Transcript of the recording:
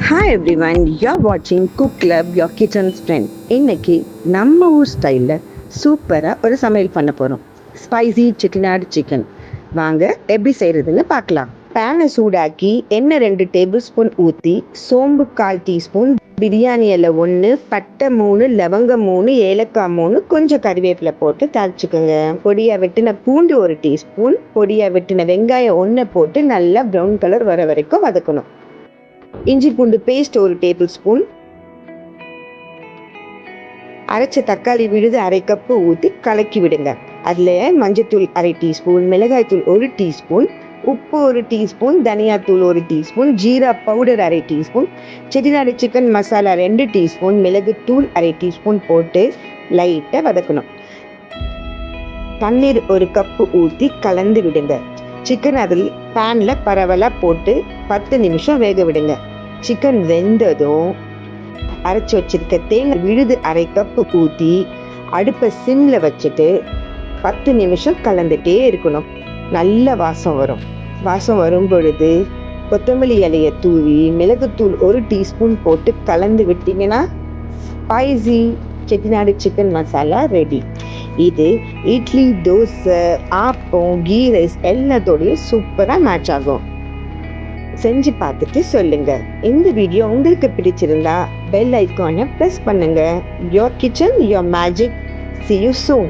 Hi everyone, you're watching Cook Club, your kitchen's friend. இன்னைக்கு நம்ம ஊர் ஸ்டைலில் சூப்பராக ஒரு சமையல் பண்ண போகிறோம். ஸ்பைசி சிக்கனாடு சிக்கன். வாங்க எப்படி செய்கிறதுன்னு பார்க்கலாம். பேனை சூடாக்கி எண்ணெய் 2 டேபிள் ஸ்பூன் ஊற்றி சோம்பு 1/4 டீஸ்பூன், பிரியாணி இலை 1, பட்டை 3, லவங்கம் 3, ஏலக்காய் 3, கொஞ்சம் கறிவேப்பிலை போட்டு தாளிச்சுக்கோங்க. பொடியாக வெட்டின பூண்டு 1 டீஸ்பூன், பொடியாக வெட்டின வெங்காயம் 1 போட்டு நல்லா ப்ரௌன் கலர் வர வரைக்கும் வதக்கணும். இஞ்சி பூண்டு பேஸ்ட் 1 டேபிள் ஸ்பூன், அரைச்ச தக்காளி விழுது 1/2 கப்பு ஊற்றி கலக்கி விடுங்க. அதில் மஞ்சத்தூள் 1/2 டீஸ்பூன், மிளகாய்த்தூள் 1 டீஸ்பூன், உப்பு 1 டீஸ்பூன், தனியாத்தூள் 1 teaspoon, jeera powder 1/2 teaspoon, Chettinad chicken masala 2 teaspoon, மிளகுத்தூள் 1/2 டீஸ்பூன் போட்டு லைட்டாக வதக்கணும். தண்ணீர் 1 கப்பு ஊற்றி கலந்து விடுங்க. சிக்கன் அதில் பேனில் பரவலாக போட்டு 10 நிமிஷம் வேக விடுங்க. சிக்கன் வெந்ததும் அரைச்சி வச்சிருக்க தேங்காய் விழுது 1/2 கப்பு ஊற்றி அடுப்பை சிம்மில் வச்சுட்டு 10 நிமிஷம் கலந்துட்டே இருக்கணும். நல்ல வாசம் வரும். வாசம் வரும் பொழுது கொத்தமல்லி இலையை தூவி மிளகுத்தூள் 1 டீஸ்பூன் போட்டு கலந்து விட்டீங்கன்னா spicy Chettinad chicken masala ready. இது இட்லி, தோசை, ஆப்பம், கீ ரைஸ் எல்லாத்தோடையும் சூப்பராக மேட்ச் ஆகும். செஞ்சு பார்த்துட்டு சொல்லுங்க. இந்த வீடியோ உங்களுக்கு பிடிச்சிருந்தா பெல் ஐக்கானை ப்ரெஸ் பண்ணுங்க. Your kitchen, your magic. See you soon.